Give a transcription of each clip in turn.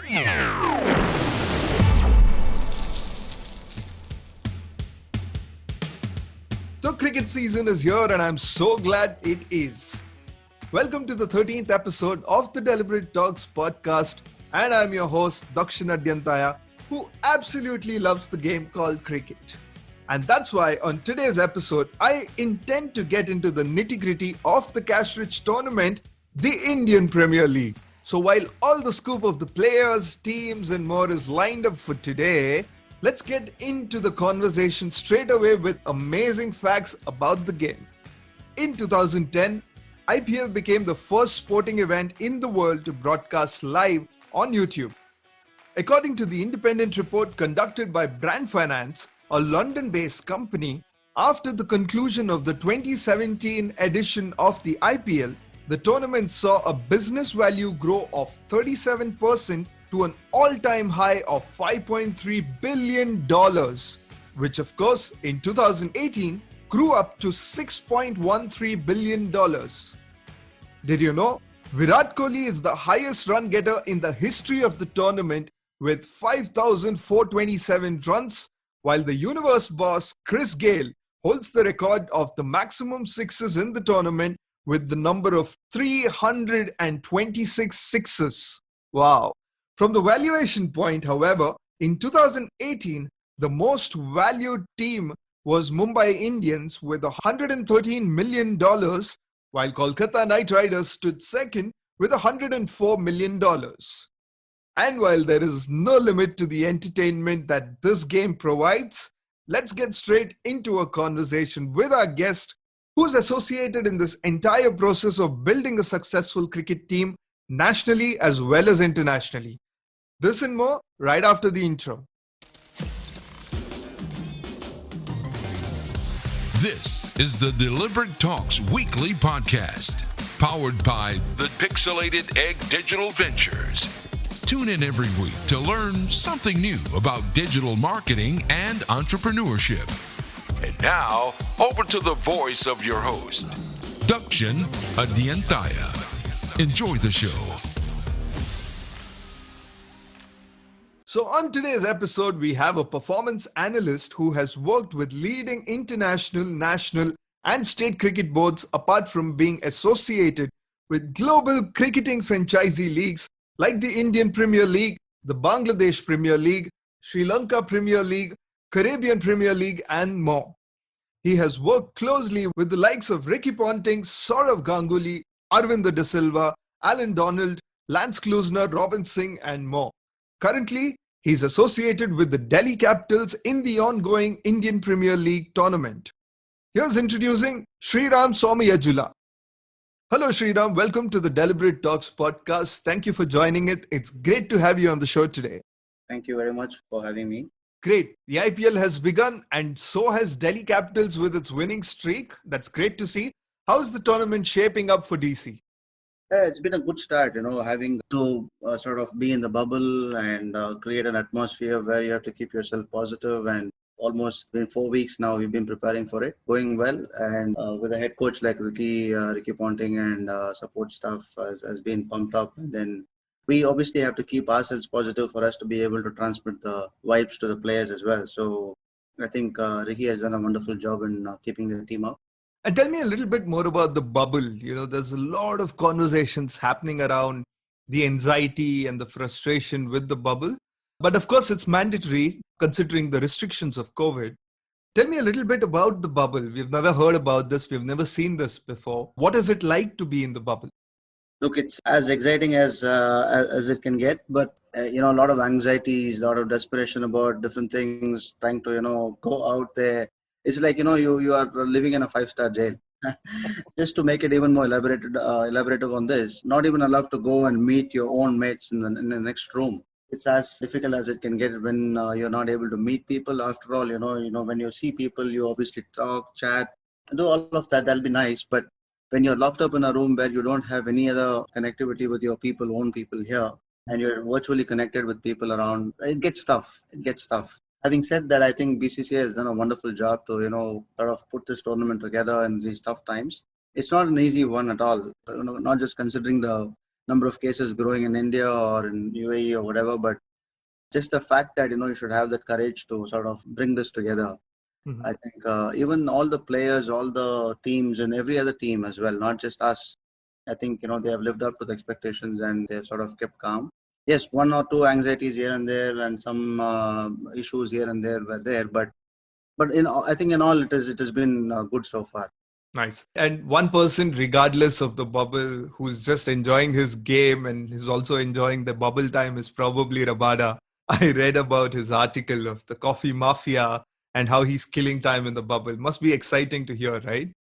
The cricket season is here and I'm so glad it is. Welcome to the 13th episode of the Deliberate Talks podcast, and I'm your host Dakshin Adyantaya, who absolutely loves the game called cricket. And that's why on today's episode, I intend to get into the nitty-gritty of the cash-rich tournament, the Indian Premier League. So while all the scoop of the players, teams and more is lined up for today, let's get into the conversation straight away with amazing facts about the game. In 2010, IPL became the first sporting event in the world to broadcast live on YouTube. According to the independent report conducted by Brand Finance, a London-based company, after the conclusion of the 2017 edition of the IPL, the tournament saw a business value grow of 37% to an all-time high of $5.3 billion, which of course in 2018 grew up to $6.13 billion. Did you know Virat Kohli is the highest run getter in the history of the tournament with 5,427 runs, while the universe boss Chris Gayle holds the record of the maximum sixes in the tournament with the number of 326 sixes. Wow. From the valuation point, however, in 2018, the most valued team was Mumbai Indians with $113 million, while Kolkata Knight Riders stood second with $104 million. And while there is no limit to the entertainment that this game provides, let's get straight into a conversation with our guest who's associated in this entire process of building a successful cricket team nationally as well as internationally. This and more right after the intro. This is the Deliberate Talks weekly podcast, powered by the Pixelated Egg Digital Ventures. Tune in every week to learn something new about digital marketing and entrepreneurship. And now, over to the voice of your host, Dakshin Adyantaya. Enjoy the show. So on today's episode, we have a performance analyst who has worked with leading international, national and state cricket boards apart from being associated with global cricketing franchisee leagues like the Indian Premier League, the Bangladesh Premier League, Sri Lanka Premier League, Caribbean Premier League and more. He has worked closely with the likes of Ricky Ponting, Sourav Ganguly, Arvind De Silva, Alan Donald, Lance Klusener, Robin Singh and more. Currently, he's associated with the Delhi Capitals in the ongoing Indian Premier League tournament. Here's introducing Sriram Somayajula. Hello Sriram, welcome to the Deliberate Talks podcast. Thank you for joining it. It's great to have you on the show today. Thank you very much for having me. Great. The IPL has begun and so has Delhi Capitals with its winning streak. That's great to see. How's the tournament shaping up for DC? It's been a good start, having to sort of be in the bubble and create an atmosphere where you have to keep yourself positive. And almost been 4 weeks now, we've been preparing for it, going well. And with a head coach like Ricky Ponting and support staff has been pumped up. And then we obviously have to keep ourselves positive for us to be able to transmit the vibes to the players as well. So I think Ricky has done a wonderful job in keeping the team up. And tell me a little bit more about the bubble. There's a lot of conversations happening around the anxiety and the frustration with the bubble. But of course, it's mandatory considering the restrictions of COVID. Tell me a little bit about the bubble. We've never heard about this. We've never seen this before. What is it like to be in the bubble? Look, it's as exciting as it can get, but a lot of anxieties, a lot of desperation about different things, trying to go out there. It's like you are living in a 5-star jail. Just to make it even more elaborative on this, not even allowed to go and meet your own mates in the next room. It's as difficult as it can get when you're not able to meet people. After all, when you see people, you obviously talk, chat, do all of that. That'll be nice, but when you're locked up in a room where you don't have any other connectivity with your own people here, and you're virtually connected with people around, it gets tough. Having said that, I think BCCI has done a wonderful job to, sort of put this tournament together in these tough times. It's not an easy one at all, not just considering the number of cases growing in India or in UAE or whatever, but just the fact that you should have that courage to sort of bring this together. Mhm. I think even all the players, all the teams, and every other team as well, not just us. I think they have lived up to the expectations and they've sort of kept calm. Yes, one or two anxieties here and there, and some issues here and there were there, but I think in all it has been good so far. Nice. And one person, regardless of the bubble, who's just enjoying his game and is also enjoying the bubble time is probably Rabada. I read about his article of the coffee mafia and how he's killing time in the bubble. Must be exciting to hear, right?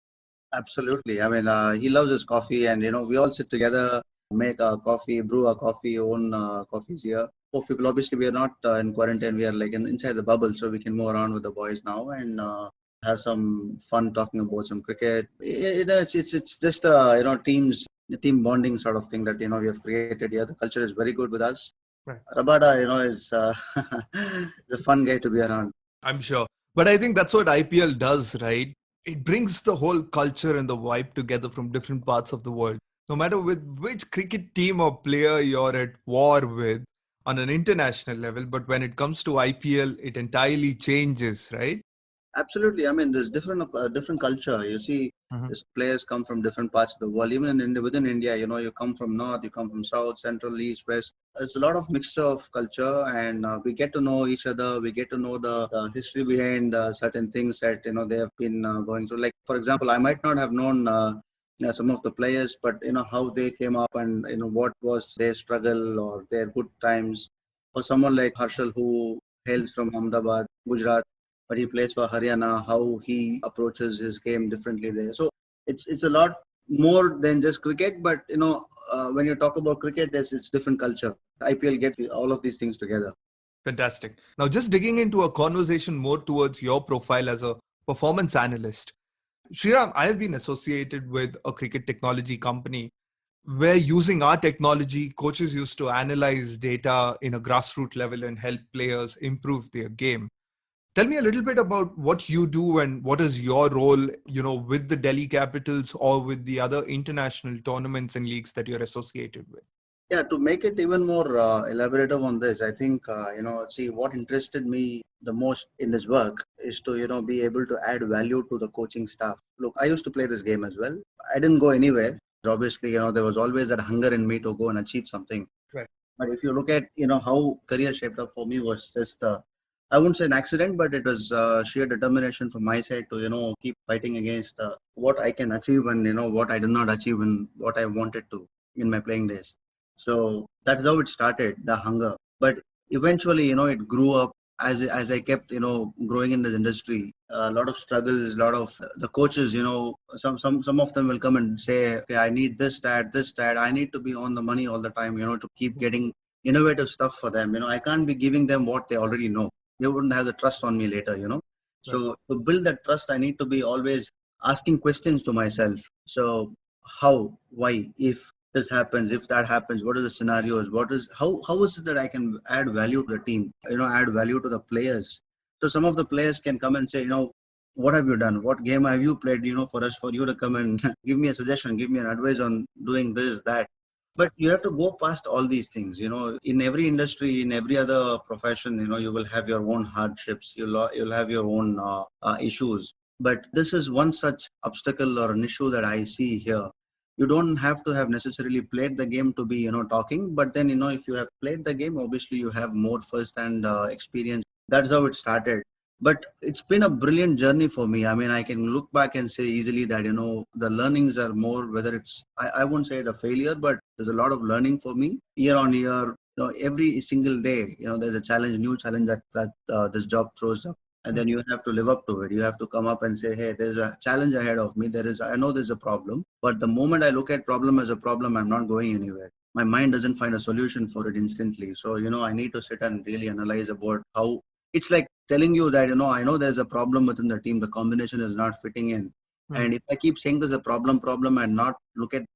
Absolutely. I mean, he loves his coffee, and we all sit together, make our coffee, brew our coffee, own coffees here. For people, obviously, we are not in quarantine. We are like inside the bubble, so we can move around with the boys now and have some fun talking about some cricket. It's just teams, team bonding sort of thing that we have created here. The culture is very good with us. Right. Rabada, is is a fun guy to be around. I'm sure. But I think that's what IPL does, right? It brings the whole culture and the vibe together from different parts of the world. No matter with which cricket team or player you're at war with on an international level, but when it comes to IPL, it entirely changes, right? Absolutely. I mean, there's different culture. You see, Mhm. these players come from different parts of the world. Even in India, within India, you come from north, you come from south, central, east, west. There's a lot of mixture of culture, and we get to know each other. We get to know the history behind certain things that they have been going through. Like, for example, I might not have known. Some of the players, but how they came up and what was their struggle or their good times. For someone like Harshal, who hails from Ahmedabad, Gujarat, but he plays for Haryana, how he approaches his game differently there. So it's a lot more than just cricket, but when you talk about cricket, it's different culture. IPL get all of these things together. Fantastic. Now, just digging into a conversation more towards your profile as a performance analyst. Sriram, I have been associated with a cricket technology company where using our technology, coaches used to analyze data in a grassroots level and help players improve their game. Tell me a little bit about what you do and what is your role, with the Delhi Capitals or with the other international tournaments and leagues that you're associated with. Yeah, to make it even more elaborative on this, I think, see, what interested me the most in this work is to, be able to add value to the coaching staff. Look, I used to play this game as well. I didn't go anywhere. Obviously, there was always that hunger in me to go and achieve something. Right. But if you look at, how career shaped up for me was just, I wouldn't say an accident, but it was sheer determination from my side to, keep fighting against what I can achieve and, what I did not achieve and what I wanted to in my playing days. So that's how it started, the hunger. But eventually, it grew up as I kept, growing in this industry. A lot of struggles, a lot of the coaches, some of them will come and say, okay, I need this, that. I need to be on the money all the time, to keep getting innovative stuff for them. I can't be giving them what they already know. They wouldn't have the trust on me later. Right. So to build that trust, I need to be always asking questions to myself. So how, why, if this happens, if that happens, what are the scenarios, how is it that I can add value to the team, add value to the players. So some of the players can come and say, what have you done, what game have you played, for you to come and give me a suggestion, give me an advice on doing this, that. But you have to go past all these things. In every industry, in every other profession, you will have your own hardships, you'll have your own issues. But this is one such obstacle or an issue that I see here. You don't have to have necessarily played the game to be talking, but then if you have played the game, obviously you have more first hand experience. That's how it started. But it's been a brilliant journey for me. I mean, I can look back and say easily that the learnings are more, whether it's I won't say it a failure, but there's a lot of learning for me year on year. Every single day, there's a challenge, new challenge that this job throws up, and then you have to live up to it. You have to come up and say, hey, there's a challenge ahead of me. I know there's a problem, but the moment I look at problem as a problem, I'm not going anywhere. My mind doesn't find a solution for it instantly. So I need to sit and really analyze about how. It's like telling you that I know there's a problem within the team, the combination is not fitting in. And if I keep saying there's a problem and not look at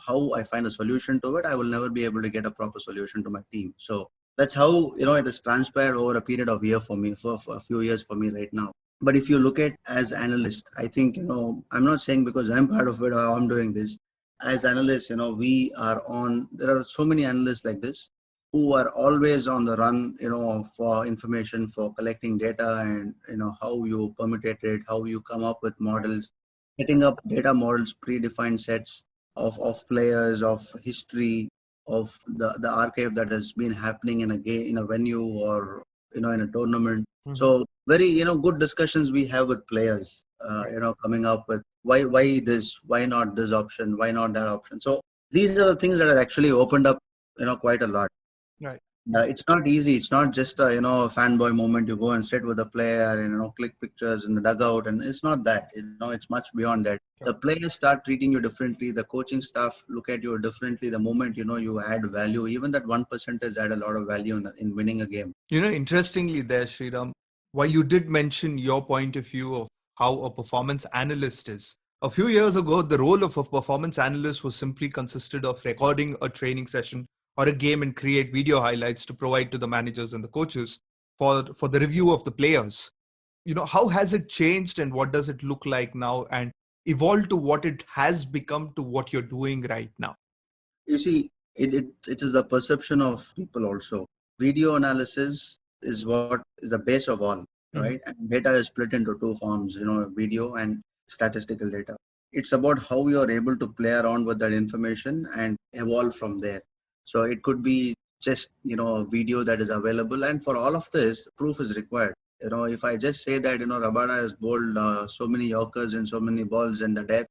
how I find a solution to it, I will never be able to get a proper solution to my team. So that's how it has transpired over a period of year for me, for a few years for me right now. But if you look at as analyst, I think I'm not saying because I'm part of it or I'm doing this. as analysts, we are on, there are so many analysts like this who are always on the run, for information, for collecting data and, how you permutate it, how you come up with models, setting up data models, predefined sets of players, of history, of the archive that has been happening in a game, in a venue or, in a tournament. So very, good discussions we have with players, coming up with why this, why not this option, why not that option. So these are the things that have actually opened up, quite a lot. Right. It's not easy. It's not just a fanboy moment. You go and sit with a player and click pictures in the dugout, and it's not that. It's much beyond that. The players start treating you differently. The coaching staff look at you differently. The moment you add value, even that 1% has add a lot of value in winning a game. Interestingly, there, Sriram, while you did mention your point of view of how a performance analyst is, a few years ago, the role of a performance analyst was simply consisted of recording a training session or a game and create video highlights to provide to the managers and the coaches for the review of the players. How has it changed and what does it look like now and evolved to what it has become to what you're doing right now? You see, it is the perception of people also. Video analysis is what is the base of all, right? And data is split into two forms, video and statistical data. It's about how you're able to play around with that information and evolve from there. So it could be just, a video that is available. And for all of this, proof is required. If I just say that, Rabada has bowled so many Yorkers and so many balls in the death,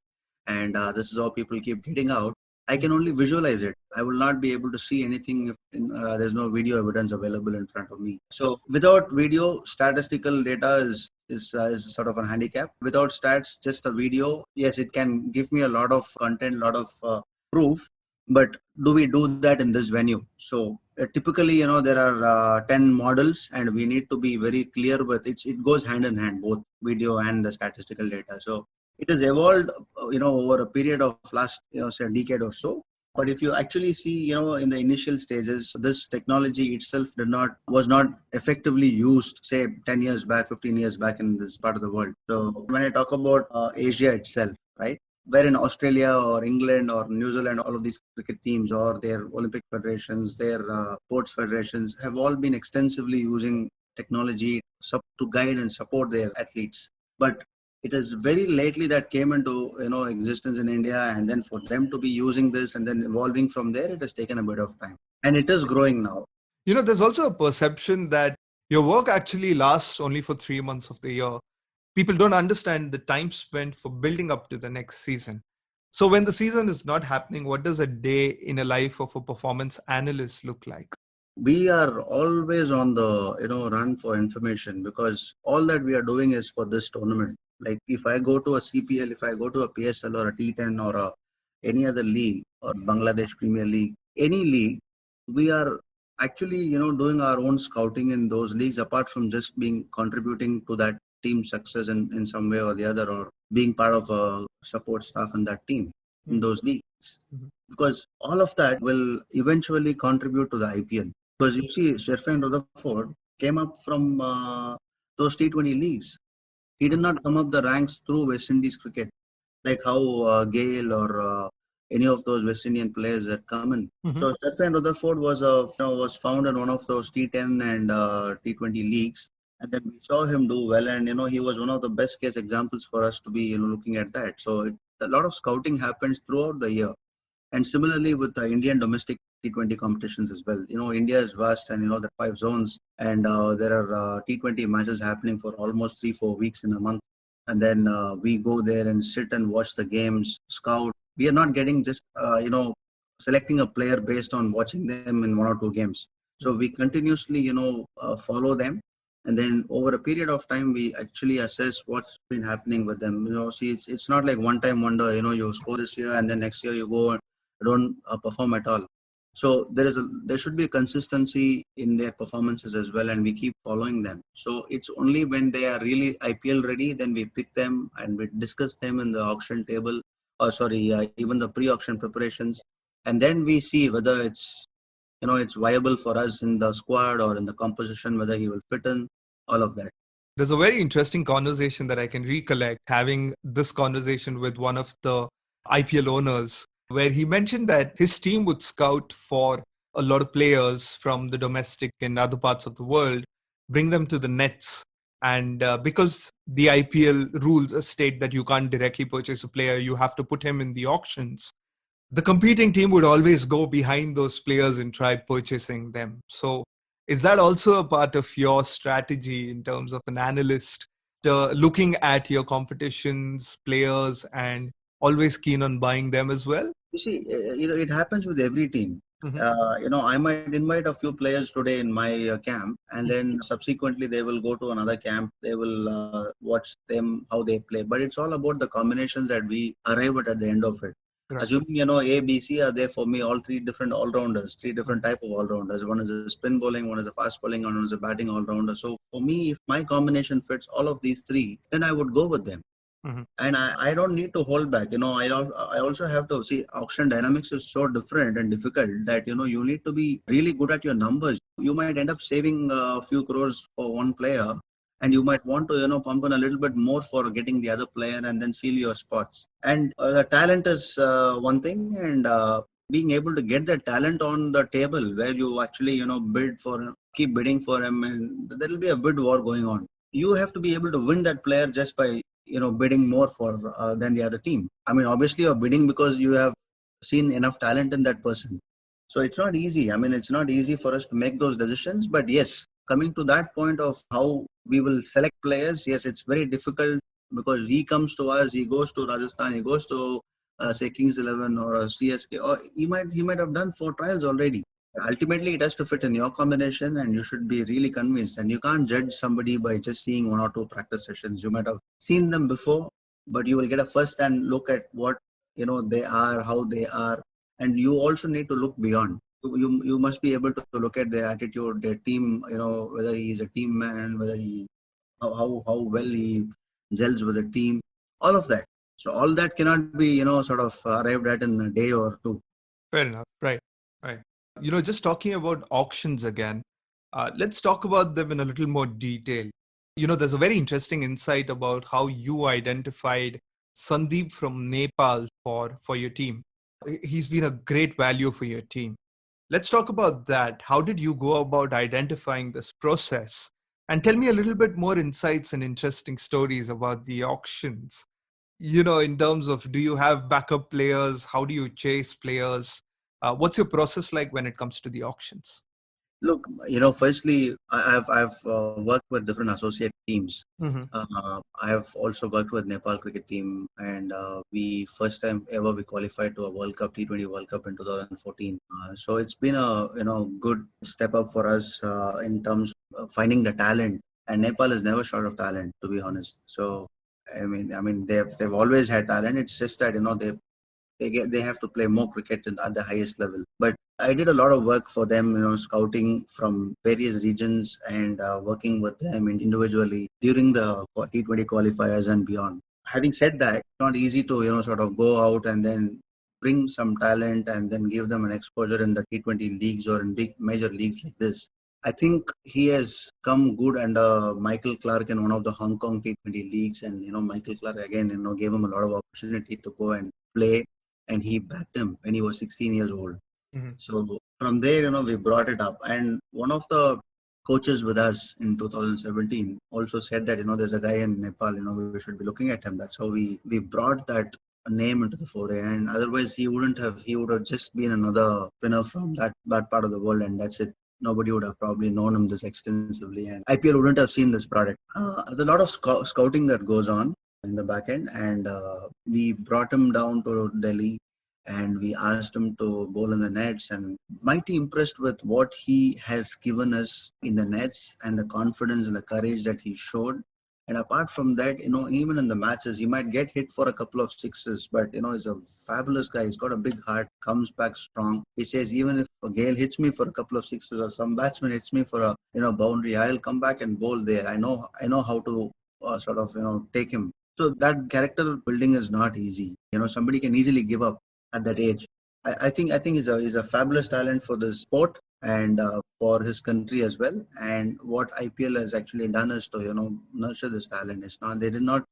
and this is how people keep getting out, I can only visualize it. I will not be able to see anything if there's no video evidence available in front of me. So without video, statistical data is sort of a handicap. Without stats, just a video, yes, it can give me a lot of content, lot of proof. But do we do that in this venue? So typically, there are 10 models, and we need to be very clear with it. It goes hand in hand, both video and the statistical data. So it has evolved, over a period of last, say a decade or so. But if you actually see, in the initial stages, this technology itself was not effectively used, say 10 years back, 15 years back in this part of the world. So when I talk about Asia itself, right? Where in Australia or England or New Zealand, all of these cricket teams or their Olympic federations, their sports federations have all been extensively using technology to guide and support their athletes. But it is very lately that came into existence in India, and then for them to be using this and then evolving from there, it has taken a bit of time, and it is growing now. There's also a perception that your work actually lasts only for 3 months of the year. People don't understand the time spent for building up to the next season. So when the season is not happening, what does a day in a life of a performance analyst look like? We are always on the run for information, because all that we are doing is for this tournament. Like if I go to a CPL, if I go to a PSL or a T10 or any other league or Bangladesh Premier League, any league, we are actually doing our own scouting in those leagues, apart from just being contributing to that team success in some way or the other, or being part of a support staff in that team in those leagues. Because all of that will eventually contribute to the IPL. Because you see, Sherfan Rutherford came up from those T20 leagues. He did not come up the ranks through West Indies cricket, like how Gale or any of those West Indian players had come in. So Sherfan Rutherford was found in one of those T10 and T20 leagues, and then we saw him do well, and he was one of the best case examples for us to be looking at that. So a lot of scouting happens throughout the year. And similarly with the Indian domestic T20 competitions as well. India is vast, and there are 5 zones, and there are T20 matches happening for almost 3-4 weeks in a month. And then we go there and sit and watch the games, scout. We are not getting just selecting a player based on watching them in 1 or 2 games. So we continuously follow them, and then over a period of time we actually assess what's been happening with them. See, it's not like one time wonder. You score this year and then next year you go don't perform at all. So there should be a consistency in their performances as well, and we keep following them. So it's only when they are really IPL ready, then we pick them and we discuss them in the auction table, even the pre-auction preparations, and then we see whether it's viable for us in the squad or in the composition, whether he will fit in, all of that. There's a very interesting conversation that I can recollect having this conversation with one of the IPL owners. where he mentioned that his team would scout for a lot of players from the domestic and other parts of the world, bring them to the nets. And because the IPL rules state that you can't directly purchase a player, you have to put him in the auctions. The competing team would always go behind those players and try purchasing them. So, is that also a part of your strategy in terms of an analyst, looking at your competition's players and always keen on buying them as well? You see, it happens with every team. Mm-hmm. I might invite a few players today in my camp, and then subsequently they will go to another camp. They will watch them how they play. But it's all about the combinations that we arrive at the end of it. Right. Assuming A, B, C are there for me, all three different all rounders, three different type of all rounders. One is a spin bowling, one is a fast bowling, and one is a batting all rounder. So for me, if my combination fits all of these three, then I would go with them. Mm-hmm. And I don't need to hold back. I also have to see auction dynamics is so different and difficult that you need to be really good at your numbers. You might end up saving a few crores for one player, and you might want to pump in a little bit more for getting the other player and then seal your spots. And the talent is one thing, and being able to get the talent on the table where you actually bid for, keep bidding for him, and there will be a bid war going on. You have to be able to win that player just by bidding more for than the other team. I mean, obviously you're bidding because you have seen enough talent in that person. So it's not easy. I mean, it's not easy for us to make those decisions. But yes, coming to that point of how we will select players, yes, it's very difficult because he comes to us, he goes to Rajasthan, he goes to say Kings 11 or a CSK, or he might have done 4 trials already. Ultimately, it has to fit in your combination, and you should be really convinced. And you can't judge somebody by just seeing 1 or 2 practice sessions. You might have seen them before, but you will get a first-hand look at what they are, how they are, and you also need to look beyond. You must be able to look at their attitude, their team. Whether he is a team man, whether he how well he gels with the team, all of that. So all that cannot be sort of arrived at in a day or two. Fair enough. Right. Right. Just talking about auctions again, let's talk about them in a little more detail. There's a very interesting insight about how you identified Sandeep from Nepal for your team. He's been a great value for your team. Let's talk about that. How did you go about identifying this process? And tell me a little bit more insights and interesting stories about the auctions. In terms of, do you have backup players? How do you chase players? What's your process like when it comes to the auctions? Look, firstly, I've worked with different associate teams. Mm-hmm. I have also worked with Nepal cricket team, and we first time ever we qualified to a World Cup, T20 World Cup in 2014. So it's been a good step up for us in terms of finding the talent. And Nepal is never short of talent, to be honest. So I mean they've always had talent. It's just that they have to play more cricket at the highest level. But I did a lot of work for them, scouting from various regions and working with them individually during the T20 qualifiers and beyond. Having said that, it's not easy to sort of go out and then bring some talent and then give them an exposure in the T20 leagues or in big major leagues like this. I think he has come good under Michael Clark in one of the Hong Kong T20 leagues, and Michael Clark again gave him a lot of opportunity to go and play, and he backed him when he was 16 years old. Mm-hmm. So from there, we brought it up. And one of the coaches with us in 2017 also said that, there's a guy in Nepal, we should be looking at him. That's how we brought that name into the foray. And otherwise, he would have just been another spinner from that part of the world. And that's it. Nobody would have probably known him this extensively. And IPL wouldn't have seen this product. There's a lot of scouting that goes on in the back end. And we brought him down to Delhi. And we asked him to bowl in the nets, and mighty impressed with what he has given us in the nets and the confidence and the courage that he showed. And apart from that, even in the matches, he might get hit for a couple of sixes, but he's a fabulous guy. He's got a big heart, comes back strong. He says, even if a Gale hits me for a couple of sixes or some batsman hits me for a boundary, I'll come back and bowl there. I know how to sort of take him. So that character building is not easy. Somebody can easily give up at that age. I think he's a fabulous talent for the sport and for his country as well. And what IPL has actually done is to nurture this talent. It's not, they did not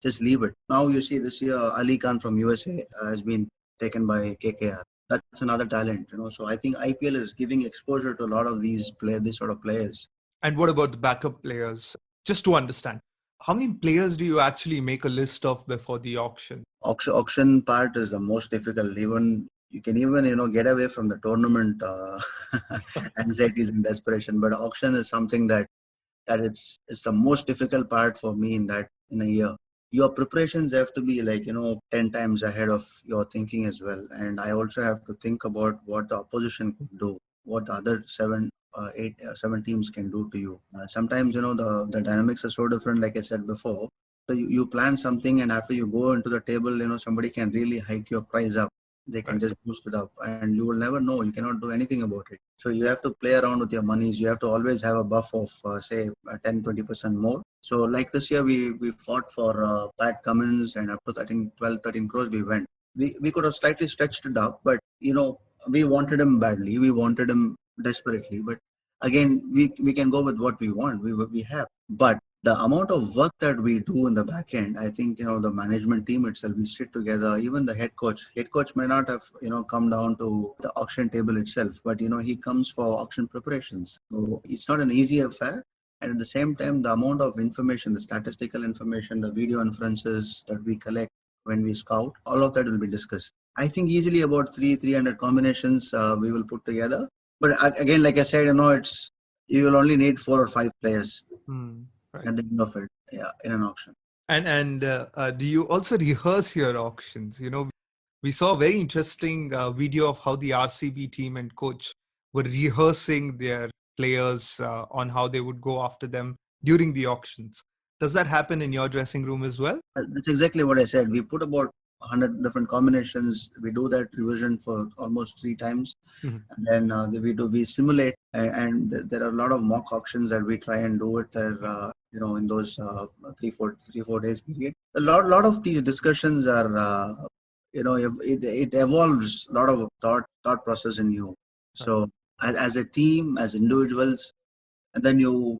just leave it. Now you see this year Ali Khan from USA has been taken by KKR. That's another talent, So I think IPL is giving exposure to a lot of these sort of players. And what about the backup players? Just to understand, how many players do you actually make a list of before the auction? Auction part is the most difficult. Even you can even get away from the tournament anxieties and desperation, but auction is something that it's the most difficult part for me in a year. Your preparations have to be like 10 times ahead of your thinking as well, and I also have to think about what the opposition could do, what the other seven teams can do to you. Sometimes the dynamics are so different, like I said before. So you plan something, and after you go into the table, somebody can really hike your price up. They can Right. just boost it up, and you will never know. You cannot do anything about it. So you have to play around with your monies. You have to always have a buff of say 10-20% more. So like this year, we fought for Pat Cummins, and up to 13 crores we went. We could have slightly stretched it up, but we wanted him badly. We wanted him desperately. But again, we can go with what we want. We have. But the amount of work that we do in the back end, I think the management team itself, we sit together. Even the head coach may not have come down to the auction table itself, but he comes for auction preparations. So it's not an easy affair. And at the same time, the amount of information, the statistical information, the video inferences that we collect when we scout, all of that will be discussed. I think easily about 300 combinations we will put together. But again, like I said, it's you will only need 4 or 5 players Right. at the end of it, yeah, in an auction. And do you also rehearse your auctions? We saw a very interesting video of how the RCB team and coach were rehearsing their players on how they would go after them during the auctions. Does that happen in your dressing room as well? That's exactly what I said. We put about 100 different combinations. We do that revision for almost 3 times, and then we simulate. And there are a lot of mock auctions that we try and do it there. In those 3-4 days period. A lot of these discussions are it evolves a lot of thought process in you. So as a team, as individuals, and then you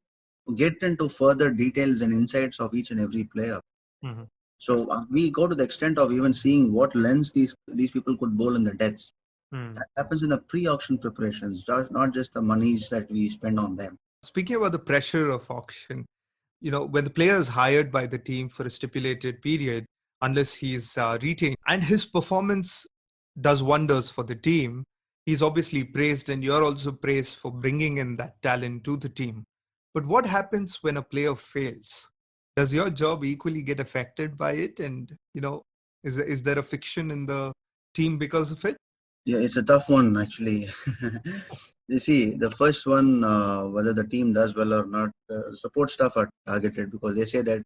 get into further details and insights of each and every player. Mhm. So we go to the extent of even seeing what lens these people could bowl in the deaths. That happens in the pre-auction preparations, not just the monies that we spend on them. Speaking about the pressure of auction, when the player is hired by the team for a stipulated period, unless he's retained and his performance does wonders for the team, he's obviously praised, and you're also praised for bringing in that talent to the team. But what happens when a player fails? Does your job equally get affected by it? And, is there a fiction in the team because of it? Yeah, it's a tough one actually. You see, the first one, whether the team does well or not, support staff are targeted because they say that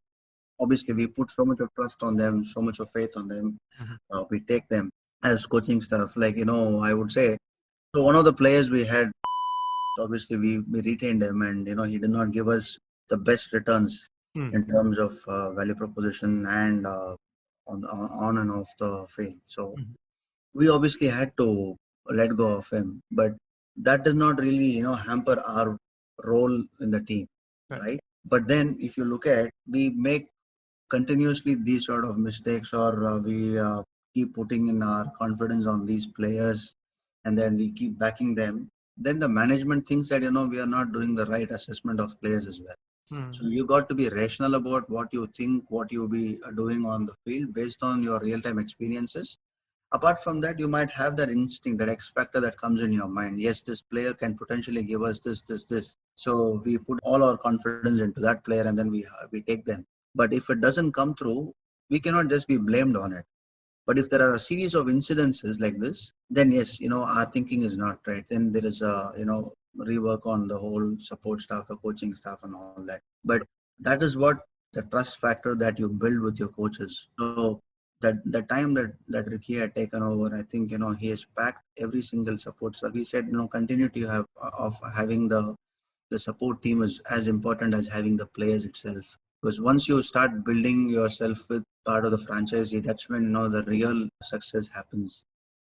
obviously we put so much of trust on them, so much of faith on them. We take them as coaching staff. Like, I would say, so one of the players we had, obviously we retained him, and, he did not give us the best returns in terms of value proposition and on and off the field. So we obviously had to let go of him, but that does not really hamper our role in the team, right? But then if you look at, we make continuously these sort of mistakes, or we keep putting in our confidence on these players, and then we keep backing them, then the management thinks that we are not doing the right assessment of players as well. So you got to be rational about what you think, what you be doing on the field based on your real-time experiences. Apart from that, you might have that instinct, that X factor that comes in your mind. Yes, this player can potentially give us this. So we put all our confidence into that player, and then we take them. But if it doesn't come through, we cannot just be blamed on it. But if there are a series of incidences like this, then yes, our thinking is not right. Then there is a, rework on the whole support staff, the coaching staff and all that. But that is what the trust factor that you build with your coaches. So that the time that Ricky had taken over, I think, he has packed every single support staff. He said, continuity of having the support team is as important as having the players itself. Because once you start building yourself with part of the franchisee, that's when the real success happens.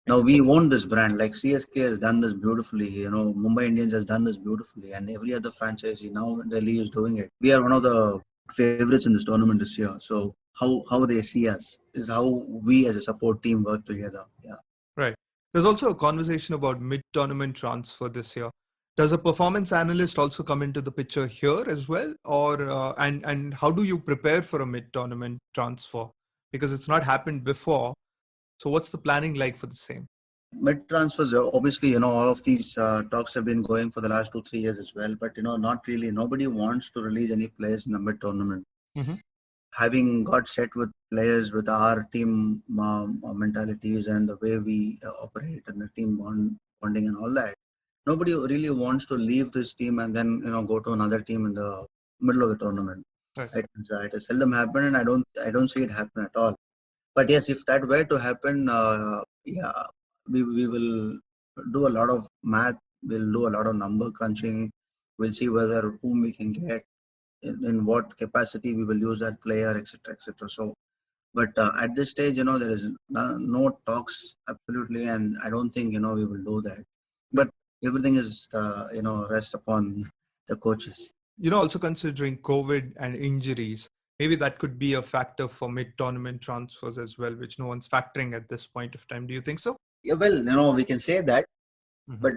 Now we own this brand, like CSK has done this beautifully. Mumbai Indians has done this beautifully, and every other franchisee now Delhi is doing it. We are one of the favorites in this tournament this year. So how they see us is how we as a support team work together. Yeah. Right. There's also a conversation about mid-tournament transfer this year. Does a performance analyst also come into the picture here as well, or and how do you prepare for a mid-tournament transfer? Because it's not happened before. So what's the planning like for the same? Mid transfers, obviously, all of these talks have been going for the last 2 3 years as well. But not really. Nobody wants to release any players in the mid tournament. Mm-hmm. Having got set with players with our team mentalities and the way we operate and the team bonding and all that, nobody really wants to leave this team and then go to another team in the middle of the tournament. Right. It has seldom happened, and I don't see it happen at all. But yes, if that were to happen, yeah, we will do a lot of math. We'll do a lot of number crunching. We'll see whether whom we can get, in what capacity we will use that player, etc., etc. So, but at this stage, there is no talks absolutely, and I don't think we will do that. But everything is rest upon the coaches. Also considering COVID and injuries, maybe that could be a factor for mid-tournament transfers as well, which no one's factoring at this point of time. Do you think so? Yeah, well, we can say that. But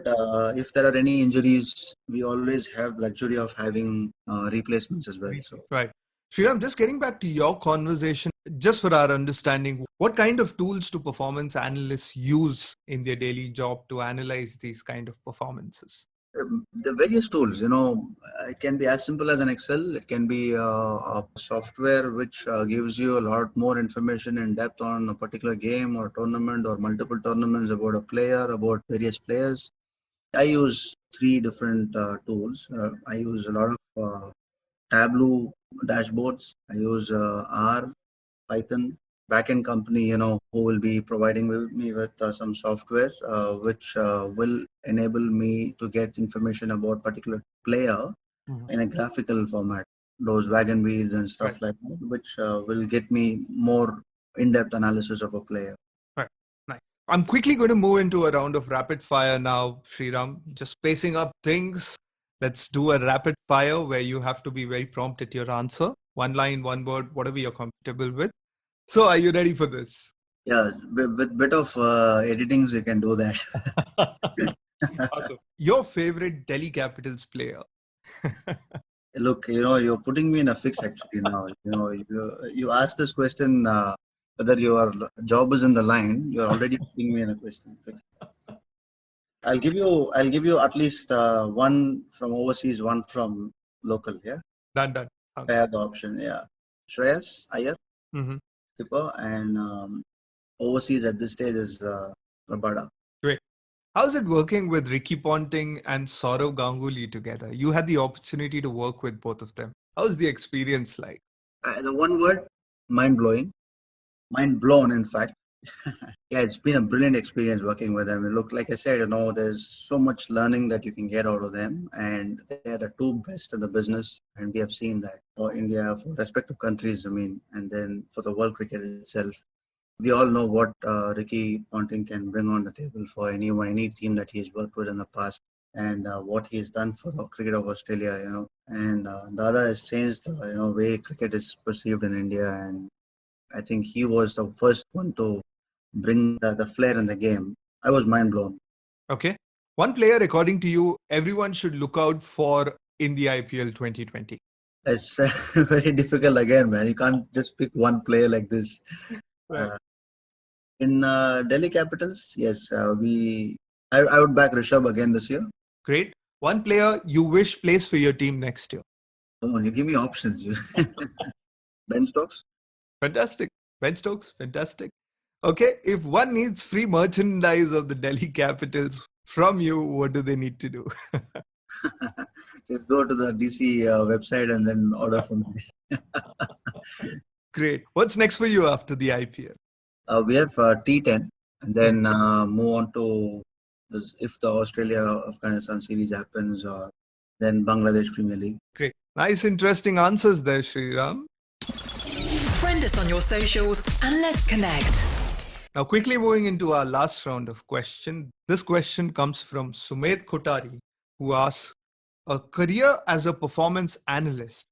if there are any injuries, we always have the luxury of having replacements as well. So, Right. Sriram, just getting back to your conversation, just for our understanding, what kind of tools do performance analysts use in their daily job to analyze these kind of performances? the various tools, it can be as simple as an Excel. It can be a software which gives you a lot more information in depth on a particular game or tournament or multiple tournaments about a player, about various players. I use three different tools. I use a lot of Tableau dashboards. I use R, Python, backend company, who will be providing me with some software which will enable me to get information about particular player in a graphical format. Those wagon wheels and stuff like that, which will get me more in-depth analysis of a player. Right. Nice. I'm quickly going to move into a round of rapid fire now, Sriram. Just spacing up things. Let's do a rapid fire where you have to be very prompt at your answer. One line, one word, whatever you're comfortable with. So are you ready for this? Yeah, with bit of editings, you can do that. Awesome. Your favorite Delhi Capitals player? Look, you're putting me in a fix actually now. You asked this question whether your job is in the line. You're already putting me in a question. I'll give you at least one from overseas, one from local. Yeah, Done. fair the option. Yeah, Shreyas Iyer, Mm-hmm. skipper, and overseas at this stage is Rabada. Great. How's it working with Ricky Ponting and Saurav Ganguly together? You had the opportunity to work with both of them. How's the experience like? The one word, mind blowing, mind blown. In fact, yeah, it's been a brilliant experience working with them. And look, like I said, there's so much learning that you can get out of them, and they're the two best in the business, and we have seen that for India, for respective countries. I mean, and then for the world cricket itself. We all know what Ricky Ponting can bring on the table for anyone, any team that he's worked with in the past, and what he's done for the cricket of Australia, And Dada has changed the way cricket is perceived in India, and I think he was the first one to bring the flair in the game. I was mind blown. Okay. One player, according to you, everyone should look out for in the IPL 2020. It's very difficult again, man. You can't just pick one player like this. Right. In Delhi Capitals, yes, I would back Rishabh again this year. Great. One player you wish plays for your team next year. Come on, you give me options. Ben Stokes. Fantastic. Ben Stokes, fantastic. Okay, if one needs free merchandise of the Delhi Capitals from you, what do they need to do? Just go to the DC website and then order from me. Great. What's next for you after the IPL? We have T10 and then move on to if the Australia-Afghanistan series happens, or then Bangladesh Premier League. Great. Nice, interesting answers there, Sriram. Friend us on your socials and let's connect. Now, quickly moving into our last round of questions. This question comes from Sumedh Kotari, who asks, a career as a performance analyst,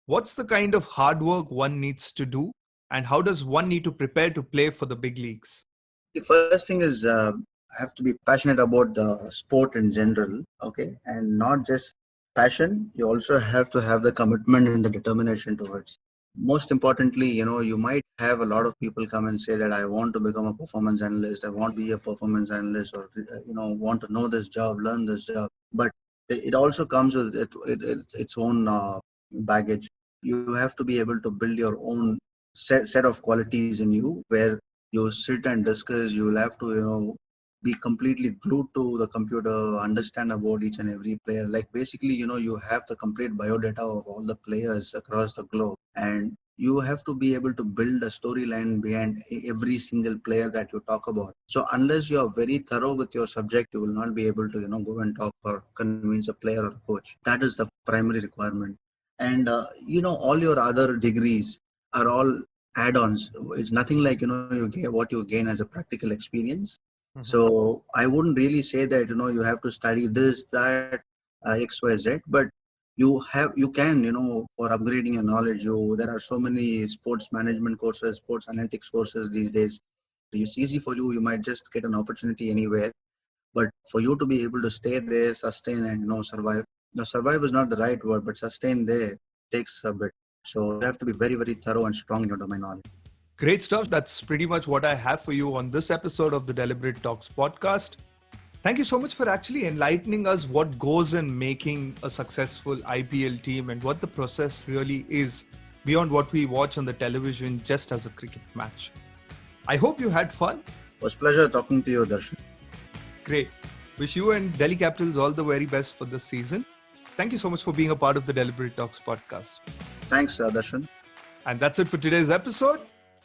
what's the kind of hard work one needs to do, and how does one need to prepare to play for the big leagues? The first thing is have to be passionate about the sport in general, okay, and not just passion. You also have to have the commitment and the determination towards. Most importantly, you might have a lot of people come and say that I want to become a performance analyst, I want to be a performance analyst, or want to know this job, learn this job. But it also comes with its own baggage. You have to be able to build your own set of qualities in you, where you sit and discuss. You will have to be completely glued to the computer, understand about each and every player. Like basically, you have the complete biodata of all the players across the globe, and you have to be able to build a storyline behind every single player that you talk about. So unless you are very thorough with your subject, you will not be able to go and talk or convince a player or a coach. That is the primary requirement. And all your other degrees are all add-ons. It's nothing like you get what you gain as a practical experience. So I wouldn't really say that you have to study this, that, XYZ, but you can for upgrading your knowledge. There are so many sports management courses, sports analytics courses these days. It's easy for you. You might just get an opportunity anywhere, but for you to be able to stay there, sustain, and survive. Now, survive is not the right word, but sustain there takes a bit. So you have to be very, very thorough and strong in your domain knowledge. Great stuff. That's pretty much what I have for you on this episode of the Deliberate Talks podcast. Thank you so much for actually enlightening us what goes in making a successful IPL team and what the process really is beyond what we watch on the television just as a cricket match. I hope you had fun. It was a pleasure talking to you, Darshan. Great. Wish you and Delhi Capitals all the very best for this season. Thank you so much for being a part of the Deliberate Talks podcast. Thanks, Darshan. And that's it for today's episode.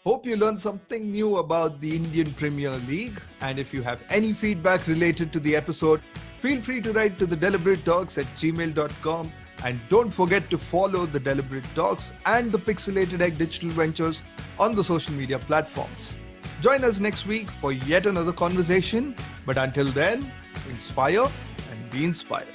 Hope you learned something new about the Indian Premier League. And if you have any feedback related to the episode, feel free to write to the Deliberate Talks at gmail.com. And don't forget to follow the Deliberate Talks and the Pixelated Egg Digital Ventures on the social media platforms. Join us next week for yet another conversation. But until then, inspire and be inspired.